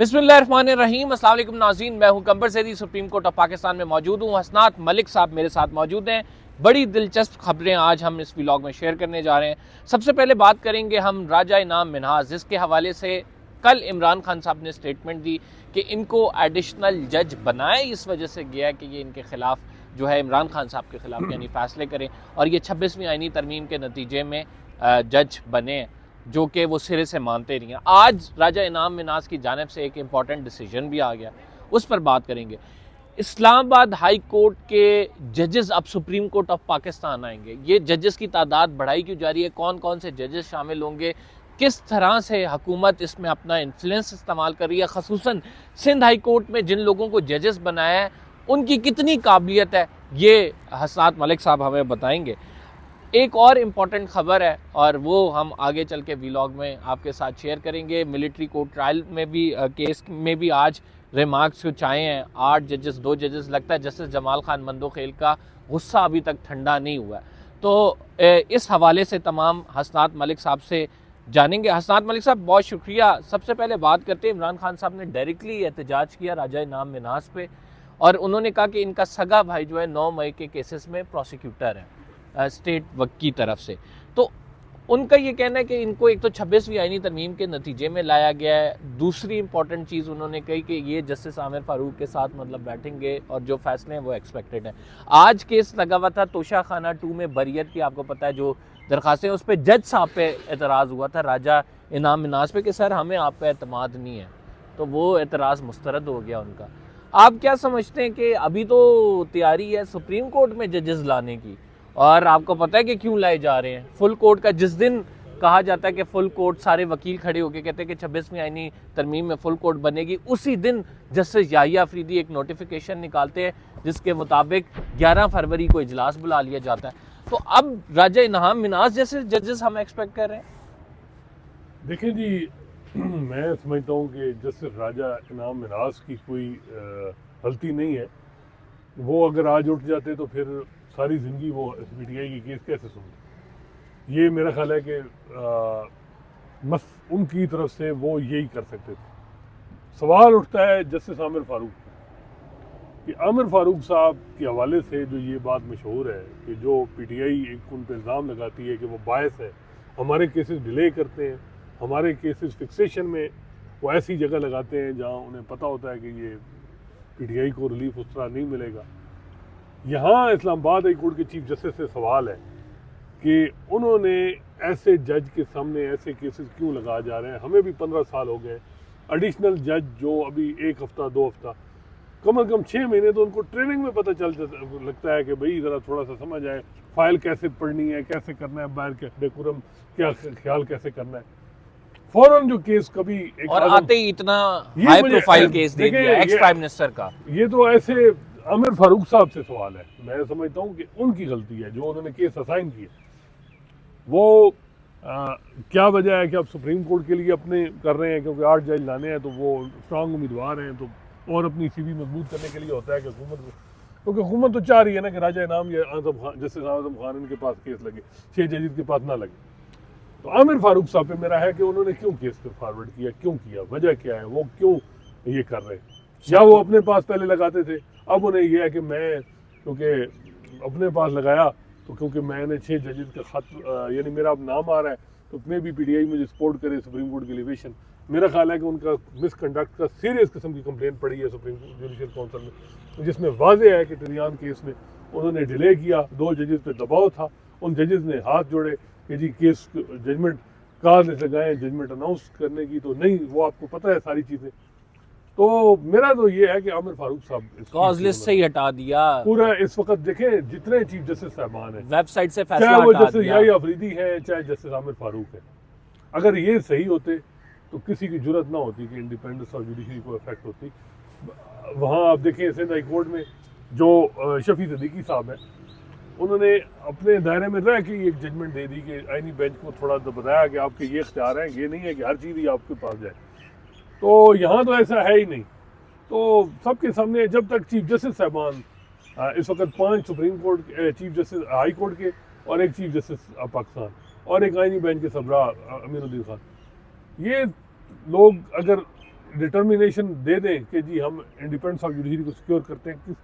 बिस्मिल्लाहिर्रहमानिर्रहीम। अस्सलाम वालेकुम नाज़रीन, मैं हूं कंबर Zaidi, supreme court of Pakistan में मौजूद हूं। हसनात मलिक साहब मेरे साथ मौजूद हैं। बड़ी दिलचस्प खबरें आज हम इस व्लॉग में शेयर करने जा रहे हैं। सबसे पहले बात करेंगे हम राजा इनाम मिन्हाज, जिसके हवाले से कल इमरान खान साहब ने स्टेटमेंट दी कि इनको एडिशनल जज बनाए इस वजह से गया कि ये इनके खिलाफ जो है इमरान खान साहब के खिलाफ यानी फैसले करें और ये 26वीं आईनी तरमीम के नतीजे में जज बने, जो कि वो सिरे से मानते रही हैं। आज राजा इनाम मिन्हाज की जानिब से एक इम्पॉर्टेंट डिसीजन भी आ गया, उस पर बात करेंगे। इस्लामाबाद हाई कोर्ट के जजेस अब सुप्रीम कोर्ट ऑफ पाकिस्तान आएंगे। ये जजेस की तादाद बढ़ाई क्यों जा रही है, कौन कौन से जजेस शामिल होंगे, किस तरह से हुकूमत इसमें अपना इन्फ्लुएंस इस्तेमाल कर रही है, खसूसन सिंध हाई कोर्ट में जिन लोगों को जजेस बनाया है उनकी कितनी काबिलियत है, ये हसनात मलिक साहब हमें बताएंगे। एक और इम्पॉर्टेंट खबर है और वो हम आगे चल के व्लॉग में आपके साथ शेयर करेंगे। मिलिट्री कोर्ट ट्रायल में भी केस में भी आज रिमार्क्स कुछ आए हैं। 8 जजेस 2 जजेस, लगता है जस्टिस जमाल खान मंदोखेल का गुस्सा अभी तक ठंडा नहीं हुआ है। तो इस हवाले से तमाम हसनात मलिक साहब से जानेंगे। हसनात मलिक साहब बहुत शुक्रिया। सबसे पहले बात करते हैं, इमरान खान साहब ने डायरेक्टली एहतजाज किया राजा इनाम मिन्हाज पे और उन्होंने कहा कि इनका सगा भाई जो है 9 मई के केसेस में प्रोसिक्यूटर है स्टेट वक्त की तरफ से। तो उनका ये कहना है कि इनको एक तो 26वीं आईनी तरमीम के नतीजे में लाया गया है। दूसरी इंपॉर्टेंट चीज़ उन्होंने कही कि ये जस्टिस आमिर फारूक के साथ मतलब बैठेंगे और जो फैसले हैं वो एक्सपेक्टेड हैं। आज केस लगा हुआ था तोशा खाना 2 में बरियत की, आपको पता है जो दरखास्तें, उस पर जज साहब पे एतराज़ हुआ था राजा इनाम मिन्हाज पे कि सर हमें आप पे एतमाद नहीं है, तो वो एतराज़ मुस्तरद हो गया उनका। आप क्या समझते हैं कि अभी तो तैयारी है सुप्रीम कोर्ट में जजेस लाने की, और आपको पता है कि क्यों लाए जा रहे हैं? फुल कोर्ट का जिस दिन कहा जाता है कि फुल कोर्ट, सारे वकील खड़े होकर कहते हैं कि 26वीं आईनी तरमीम में फुल कोर्ट बनेगी, उसी दिन जस्टिस याहिया अफरीदी एक नोटिफिकेशन निकालते हैं जिसके मुताबिक 11 फरवरी को इजलास बुला लिया जाता है। तो अब राजा इनाम मिन्हाज जैसे जजेस हम एक्सपेक्ट कर रहे हैं। देखिए जी, मैं समझता हूँ कि जस्टिस राजा इनाम मिन्हाज की कोई गलती नहीं है। वो अगर आज उठ जाते तो फिर सारी ज़िंदगी वो PTI की केस कैसे सुनते। ये मेरा ख्याल है कि बस उनकी तरफ से वो यही कर सकते थे। सवाल उठता है जस्टिस आमिर फारूक कि आमिर फारूक साहब के हवाले से जो ये बात मशहूर है कि जो PTI एक उन पर इल्ज़ाम लगाती है कि वो बायस है, हमारे केसेस डिले करते हैं, हमारे केसेस फिक्सेशन में वो ऐसी जगह लगाते हैं जहाँ उन्हें पता होता है कि ये PTI को रिलीफ उस तरह नहीं मिलेगा। यहाँ इस्लामाबाद हाई कोर्ट के चीफ जस्टिस से सवाल है कि उन्होंने ऐसे जज के सामने ऐसे केसेस क्यों लगा जा रहे हैं। हमें भी 15 साल हो गए। एडिशनल जज जो अभी 1 हफ्ता 2 हफ्ता, कम से कम 6 महीने तो उनको ट्रेनिंग में पता लगता है कि भाई ज़रा थोड़ा सा समझ आए, फाइल कैसे पढ़नी है, कैसे करना है, बाहर के डेकोरम क्या ख्याल कैसे करना है। फौरन जो केस कभी एक और आते ही इतना हाई प्रोफाइल केस दे दिया एक्स प्राइम मिनिस्टर का। ये तो ऐसे आमिर फारूक साहब से सवाल है। मैं समझता हूँ कि उनकी गलती है जो उन्होंने केस असाइन किए। वो क्या वजह है कि आप सुप्रीम कोर्ट के लिए अपने कर रहे हैं क्योंकि 8 जज लाने हैं तो वो स्ट्रांग उम्मीदवार हैं, तो और अपनी CV मजबूत करने के लिए होता है कि हुकूमत को, क्योंकि हुकूमत तो चाह रही है ना कि राजा इनाम या आज़म खान, जस्टिस आज़म खान इनके पास केस लगे, 6 जजेस के पास ना लगे। तो आमिर फारूक साहब पे मेरा है कि उन्होंने क्यों केस पे फॉरवर्ड किया, क्यों किया, वजह क्या है, वो क्यों ये कर रहे हैं। या वो अपने पास पहले लगाते थे, अब उन्हें यह है कि मैं क्योंकि अपने पास लगाया तो क्योंकि मैंने 6 जजेस का खत यानी मेरा अब नाम आ रहा है तो मे भी PTI मुझे सपोर्ट करे सुप्रीम कोर्ट की एलिवेशन। मेरा ख्याल है कि उनका मिसकंडक्ट का सीरियस किस्म की कंप्लेंट पड़ी है सुप्रीम जुडिशल काउंसिल में, जिसमें वाज़ेह है कि तरियान केस में उन्होंने डिले किया, 2 जजेस पे दबाव था, उन जजेस ने हाथ जोड़े कि जी केस जजमेंट कहाँ से लगाएं, जजमेंट अनाउंस करने की तो नहीं, वो आपको पता है सारी चीज़ें। तो मेरा तो ये है कि आमिर फारूक साहब कॉज लिस्ट से ही हटा दिया पूरा। इस वक्त देखें जितने चीफ जस्टिस साहबान हैं, वेबसाइट से फैसला चाहे वो हटा जस्टिस दिया। याहिया अफरीदी है चाहे जस्टिस आमिर फारूक है, अगर ये सही होते तो किसी की जुर्रत ना होती कि इंडिपेंडेंस ऑफ जुडिशरी को इफेक्ट होती। वहाँ आप देखें सिंध हाई कोर्ट में जो शफी सदीकी साहब हैं, उन्होंने अपने दायरे में रह के एक जजमेंट दे दी कि आईनी बेंच को थोड़ा तो बताया कि आपके ये इख्तियार हैं, ये नहीं है कि हर चीज़ ही आपके पास जाए। तो यहाँ तो ऐसा है ही नहीं। तो सबके सामने जब तक चीफ जस्टिस साहबान इस वक्त 5 supreme court chief justice high court के और एक चीफ जस्टिस पाकिस्तान और एक आईनी बेंच के सबरा अमीरुद्दीन खान, ये लोग अगर डिटर्मिनेशन दे दें कि जी हम इंडिपेंडेंस ऑफ जुडिशरी को सिक्योर करते हैं,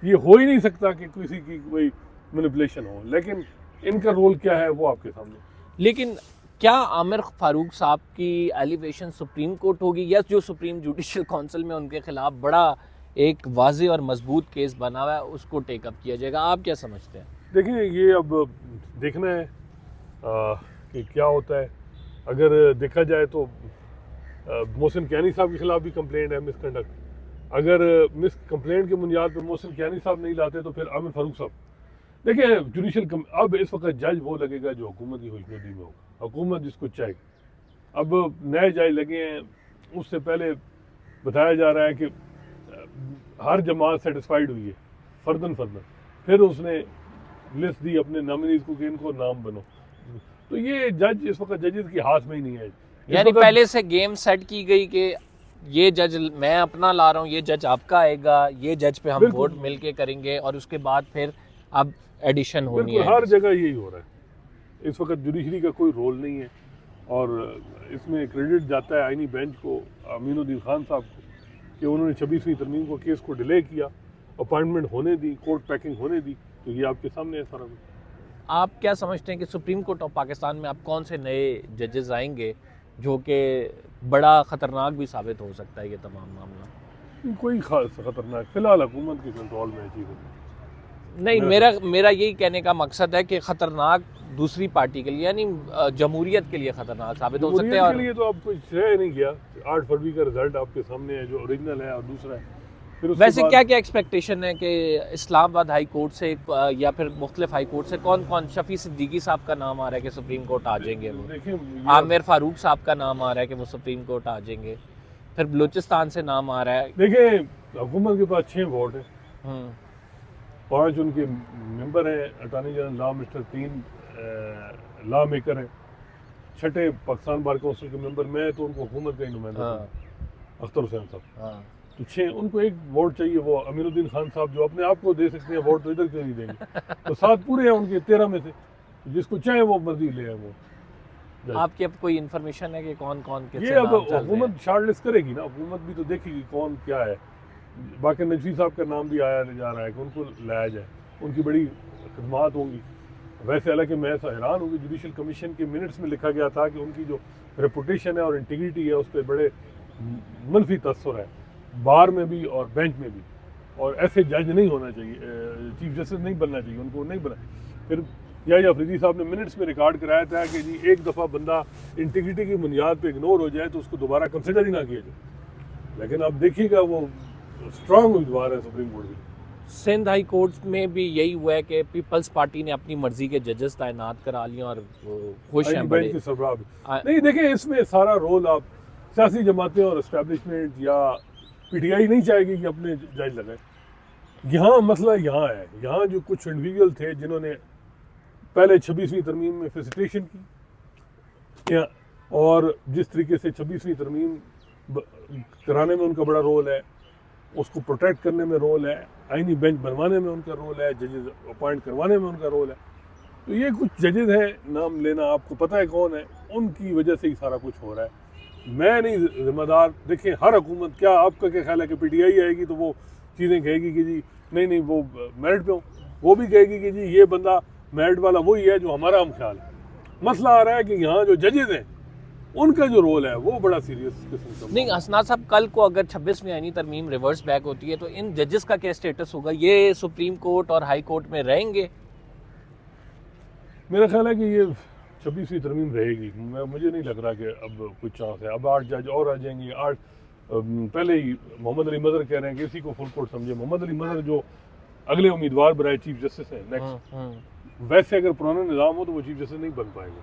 ये हो ही नहीं सकता कि किसी की कोई मैनिपुलेशन हो, लेकिन इनका रोल क्या है वो आपके सामने। लेकिन क्या आमिर फारूक साहब की एलिवेशन सुप्रीम कोर्ट होगी, या जो सुप्रीम जुडिशल काउंसिल में उनके खिलाफ बड़ा एक वाज़ेह और मजबूत केस बना हुआ है उसको टेकअप किया जाएगा? आप क्या समझते हैं? देखिए ये अब देखना है कि क्या होता है। अगर देखा जाए तो मोहसिन कियानी साहब के खिलाफ भी कंप्लेंट है मिसकंडक्ट। अगर मिस कंप्लेंट की बुनियाद पर मोहसिन कियानी साहब नहीं लाते तो फिर आमिर फारूक साहब। देखिए जुडिशल अब इस वक्त जज वो लगेगा जो हुकूमत की खुशनुदी में होगा, हुकूमत जिसको चाहेगी। अब नए जज लगे हैं, उससे पहले बताया जा रहा है कि हर जमात सेटिस्फाइड हुई है फर्दन फिर उसने लिस्ट दी अपने नॉमिनीज को कि इनको नाम बनो। तो ये जज इस वक्त जजेस की हाथ में ही नहीं है। यानी पहले से गेम सेट की गई कि ये जज मैं अपना ला रहा हूँ, ये जज आपका आएगा, ये जज पे हम वोट मिलके करेंगे और उसके बाद फिर अब एडिशन होनी है। हर जगह यही हो रहा है। इस वक्त जुडिशरी का कोई रोल नहीं है और इसमें क्रेडिट जाता है आईनी बेंच को, अमीनुद्दीन खान साहब को, कि उन्होंने 26वीं तरमीम को केस को डिले किया, अपॉइंटमेंट होने दी, कोर्ट पैकिंग होने दी। तो ये आपके सामने है सारा कुछ। आप क्या समझते हैं कि सुप्रीम कोर्ट ऑफ पाकिस्तान में अब कौन से नए जजेस आएंगे जो कि बड़ा ख़तरनाक भी साबित हो सकता है ये तमाम मामला? कोई खास खतरनाक फिलहाल हुकूमत के कंट्रोल में चीज़ें नहीं। मेरा यही कहने का मकसद है कि ख़तरनाक दूसरी पार्टी के लिए यानी जमहूरियत के लिए ख़तरनाक साबित हो सकते हैं। और के लिए तो अब कुछ रह नहीं गया। 8 फरवरी का रिजल्ट आपके सामने है जो ओरिजिनल है और दूसरा है। वैसे क्या क्या एक्सपेक्टेशन है कि इस्लामाबाद हाई कोर्ट से या फिर मुख्तलिफ हाई कोर्ट से कौन कौन? शफी सिद्दीकी साहब का नाम आ रहा है कि सुप्रीम कोर्ट आ जाएंगे वो। आमिर फारूक साहब का नाम आ रहा है कि वो सुप्रीम कोर्ट आ जाएंगे। फिर बलूचिस्तान से नाम आ रहा है। देखिए हुकूमत के पास 6 वोट है, 5 उनके मेंबर हैं attorney general law minister, 3 law maker हैं, 6 पाकिस्तान बार काउंसिल के मेंबर। मैं तो उनको हुकूमत का ही नुमाइंदा अख्तर हुसैन साहब। तो 6 उनको 1 वोट चाहिए, वो अमीनुद्दीन खान साहब जो अपने आप को दे सकते हैं वोट, तो इधर क्यों नहीं देंगे? तो 7 पूरे हैं उनके 13 में से, जिसको चाहे वो मर्जी ले आए वो। आपकी अब कोई इन्फॉर्मेशन है कि कौन कौन के? ये अब हुकूमत शॉर्टलिस्ट करेगी ना, हुकूमत भी तो देखेगी कौन क्या है। बाकी नजवी साहब का नाम भी आया जा रहा है कि उनको लाया जाए, उनकी बड़ी खदमात होंगी। वैसे हालांकि मैं ऐसा हैरान हूँ कि जुडिशल कमीशन के मिनट्स में लिखा गया था कि उनकी जो रेपुटेशन है और इंटीग्रिटी है उस पर बड़े मनफी तअस्सुर है, बार में भी और बेंच में भी। और ऐसे जज नहीं होना चाहिए, चीफ जस्टिस नहीं बनना चाहिए, उनको नहीं बना। फिर या अफरीदी साहब ने मिनट्स में रिकॉर्ड कराया था कि जी एक दफ़ा बंदा इंटीग्रिटी की बुनियाद पे इग्नोर हो जाए तो उसको दोबारा कंसिडर ही ना किया जाए। लेकिन अब देखिएगा वो स्ट्रॉन्ग उम्मीदवार है सुप्रीम कोर्ट की। सिंध हाई कोर्ट में भी यही हुआ है कि पीपल्स पार्टी ने अपनी मर्जी के जजेस तैनात करा लिए और खुश हैं बड़े। नहीं देखिए इसमें सारा रोल आप सियासी जमातें और एस्टैब्लिशमेंट या पीटीआई नहीं चाहेगी कि अपने जज लगाए। यहाँ मसला यहाँ है, यहाँ जो कुछ इंडिविजुअल थे जिन्होंने पहले 26वीं तरमीम में फैसिलिटेशन की और जिस तरीके से 26वीं तरमीम कराने में उनका बड़ा रोल है, उसको प्रोटेक्ट करने में रोल है, आईनी बेंच बनवाने में उनका रोल है, जजेस अपॉइंट करवाने में उनका रोल है। तो ये कुछ जजेस हैं, नाम लेना आपको पता है कौन है, उनकी वजह से ही सारा कुछ हो रहा है। मैं नहीं जिम्मेदार। देखिए हर हुकूमत, क्या आपका क्या ख्याल है कि पीटीआई आएगी तो वो चीज़ें कहेगी कि जी नहीं वो मेरिट पे हो, वो भी कहेगी कि जी ये बंदा मेरिट वाला वही है जो हमारा हम ख्याल है। मसला आ रहा है कि यहाँ जो जजेस हैं उनका जो रोल है वो बड़ा सीरियस किस्म का। नहीं हसनात साहब, कल को अगर 26वीं आईनी तरमीम रिवर्स बैक होती है तो इन जजेस का क्या स्टेटस होगा? ये सुप्रीम कोर्ट और हाई कोर्ट में रहेंगे? मेरा ख्याल है कि ये 26वीं तरमीम रहेगी। मुझे नहीं लग रहा कि अब कुछ चांस है। अब 8 जज और आ जाएंगे। 8 पहले ही मोहम्मद अली मदर कह रहे हैं कि इसी को फुल कोर्ट समझे। मोहम्मद अली मदर जो अगले उम्मीदवार बनाए चीफ जस्टिस है नेक्स्ट। वैसे अगर पुराना निज़ाम हो तो वो चीफ जस्टिस नहीं बन पाएगा।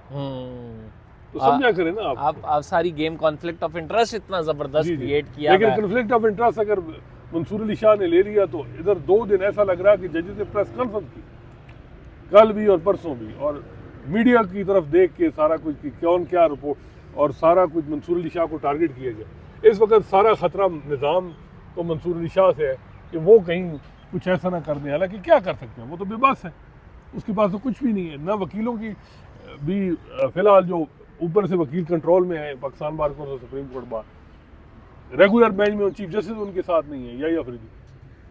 तो समझा करें ना आप सारी गेम कॉन्फ्लिक्ट ऑफ इंटरेस्ट इतना जबरदस्त क्रिएट किया। लेकिन कॉन्फ्लिक्ट ऑफ इंटरेस्ट अगर मंसूर अली शाह ने ले लिया तो इधर 2 दिन ऐसा लग रहा है कि जजेस ने प्रेस कॉन्फ्रेंस की कल भी और परसों भी, और मीडिया की तरफ देख के सारा कुछ की कौन क्या रिपोर्ट और सारा कुछ मंसूर अली शाह को टारगेट किया गया। इस वक्त सारा खतरा निज़ाम तो मंसूर अली शाह से है कि वो कहीं कुछ ऐसा ना कर दें। हालांकि क्या कर सकते हैं, वो तो बेबस है, उसके पास तो कुछ भी नहीं है। ना वकीलों की भी फिलहाल जो ऊपर से वकील कंट्रोल में है, Pakistan bar council, supreme court bar, regular bench में चीफ जस्टिस उनके साथ नहीं है, या अफरीदी।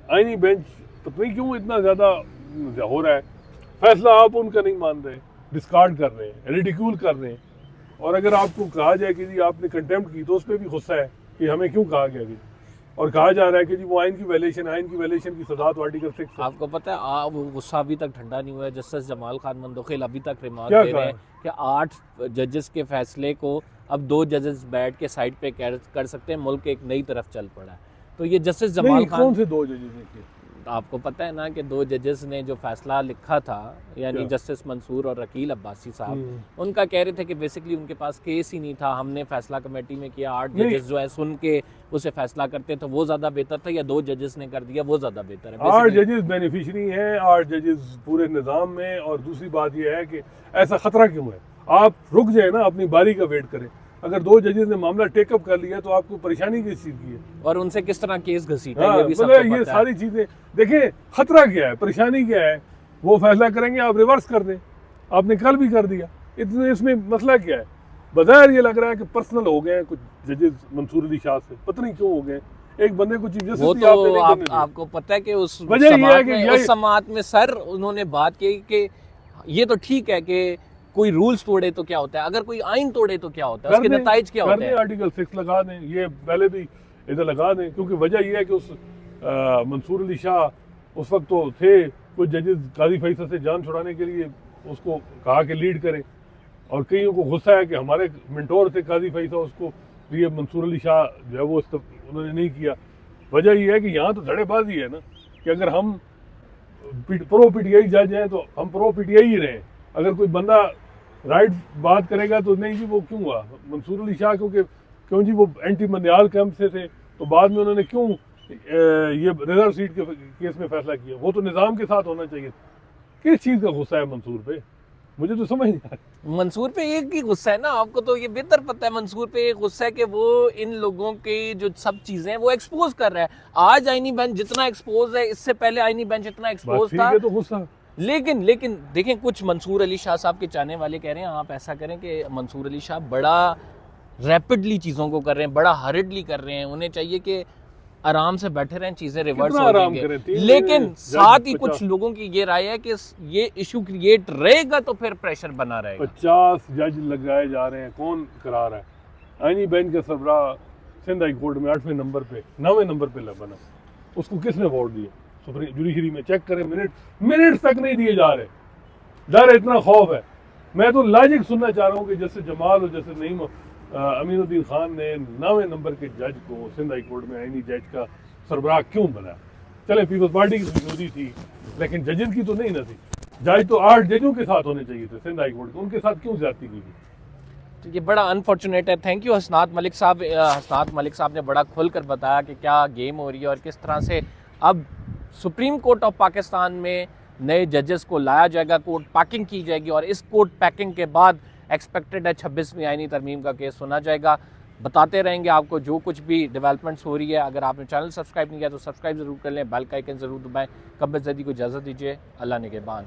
आईनी बेंच पता नहीं क्यों इतना ज़्यादा हो रहा है, फैसला आप उनका नहीं मान रहे, डिस्कार्ड कर रहे हैं, रिडिक्यूल कर रहे हैं। और अगर आपको कहा जाए कि जी आपने कंटेम्प्ट की तो उस पर भी गुस्सा है कि हमें क्यों कहा गया कि, और कहा जा रहा है कि जी वो आइन की वायलेशन की सजा तो आर्टिकल 6 है। आपको पता है वो गुस्सा अभी तक ठंडा नहीं हुआ है। जस्टिस जमाल खान मंदोखिल अभी तक रिमार्क क्या दे रहे कहा हैं कि 8 जजेस के फैसले को अब 2 जजेस बैठ के साइड पे कर सकते हैं, मुल्क एक नई तरफ चल पड़ा है। तो ये जस्टिस जमाल नहीं, खान, कौन से 2 जजेस ने किए? आपको पता है ना कि 2 जजेस ने जो फैसला लिखा था, यानी क्या? जस्टिस मंसूर और अकील अब्बासी साहब, उनका कह रहे थे कि बेसिकली उनके पास केस ही नहीं था, हमने फैसला कमेटी में किया, 8 जजेस जो है सुन के उसे फैसला करते तो वो ज़्यादा बेहतर था, या 2 जजेस ने कर दिया वो ज़्यादा बेहतर है। 8 जजेस बेनिफिशरी हैं, 8 जजेस पूरे निज़ाम में। और दूसरी बात यह है कि ऐसा खतरा क्यों है? आप रुक जाए ना, अपनी बारी का वेट करें। अगर 2 जजेस ने मामला टेकअप कर लिया तो आपको परेशानी किस चीज़ की है? और उनसे किस तरह केस घसीटा, हाँ, ये भी मतलब सबको ये पता है। सारी चीज़ें देखें, खतरा क्या है, परेशानी क्या है, वो फैसला करेंगे, आप रिवर्स कर दें। आपने कल भी कर दिया, इतने इसमें मसला क्या है? बज़ाहिर ये लग रहा है कि पर्सनल हो गए हैं कुछ जजेस मंसूर अली शाह से, पता नहीं क्यों हो गए। एक बंदे को चीफ जस्टिस वो तो आपको पता है कि उस समाअत में सर उन्होंने बात की कि ये तो ठीक है कि कोई रूल्स तोड़े तो क्या होता है, अगर कोई आइन तोड़े तो क्या होता है, उसके नताइज क्या होते हैं। आर्टिकल 6 लगा दें, ये पहले भी इधर लगा दें, क्योंकि वजह यह है कि उस मंसूर अली शाह उस वक्त तो थे, कुछ जजेस काजी फैसल से जान छुड़ाने के लिए उसको कहा कि लीड करें, और कईयों को गुस्सा है कि हमारे मेंटोर थे काजी फैसल, उसको ये मंसूर अली शाह जो है वो उन्होंने नहीं किया। वजह यह है कि यहाँ तो धड़ेबाजी है ना, कि अगर हम प्रो पीटीआई जज हैं तो हम प्रो पीटीआई ही रहें। अगर कोई बंदा राइट बात करेगा तो नहीं जी वो क्यों हुआ मंसूर अली शाह, क्यों जी वो एंटी मंदियाल कैंप से थे, तो बाद में उन्होंने क्यों ये रिजर्व सीट के केस में फैसला किया? वो तो निज़ाम के साथ होना चाहिए। किस चीज़ का गुस्सा है मंसूर पे? मुझे तो समझ नहीं आ रहा। मंसूर पे एक ही गुस्सा है ना, आपको तो ये बेहतर पता है। मंसूर पे एक गुस्सा है कि वो इन लोगों के जो सब चीजें हैं वो एक्सपोज कर रहा है। आज आईनी बेंच जितना एक्सपोज है, इससे पहले आईनी बेंच इतना एक्सपोज था, तो गुस्सा। लेकिन देखें, कुछ मंसूर अली शाह साहब के चाहने वाले कह रहे हैं आप ऐसा करें कि मंसूर अली शाह बड़ा रैपिडली चीज़ों को कर रहे हैं, बड़ा हरिडली कर रहे हैं, उन्हें चाहिए कि आराम से बैठे रहें, चीज़ें रिवर्स हो जाएंगे। लेकिन साथ ही कुछ लोगों की ये राय है कि ये इशू क्रिएट रहेगा तो फिर प्रेशर बना रहेगा। 50 जज लगाए जा रहे हैं, कौन करा रहा है? आईनी बेंच का सरबराह सिंध हाई कोर्ट में 9वें नंबर पे बना, उसको किसने वोट दिया? सुप्रीम जुडिशरी में चेक करें, मिनट तक नहीं दिए जा रहे। डर इतना खौफ है। मैं तो लॉजिक सुनना चाह रहा हूँ कि जैसे जमाल और जैसे नईम अमीनुद्दीन खान ने 9वें नंबर के जज को सिंध हाई कोर्ट में आईनी जज का सरबराह क्यों बनाया? चले पीपल्स पार्टी की मौजूदगी थी, लेकिन जजेस की तो नहीं ना थी। जज तो 8 जजों के साथ होने चाहिए थे सिंध हाई कोर्ट के, उनके साथ क्यों ज्यादती की? तो ये बड़ा अनफॉर्चुनेट है। थैंक यू हसनात मलिक साहब। हसनात मलिक साहब ने बड़ा खुलकर बताया कि क्या गेम हो रही है और किस तरह से अब सुप्रीम कोर्ट ऑफ पाकिस्तान में नए जजेस को लाया जाएगा, कोर्ट पैकिंग की जाएगी, और इस कोर्ट पैकिंग के बाद एक्सपेक्टेड है 26वीं आईनी तरमीम का केस सुना जाएगा। बताते रहेंगे आपको जो कुछ भी डेवलपमेंट्स हो रही है। अगर आपने चैनल सब्सक्राइब नहीं किया तो सब्सक्राइब ज़रूर कर लें, बेल का आइकन ज़रूर दबाएं। कब्ज़ ज़दी को इजाज़त दीजिए। अल्लाह निगहबान।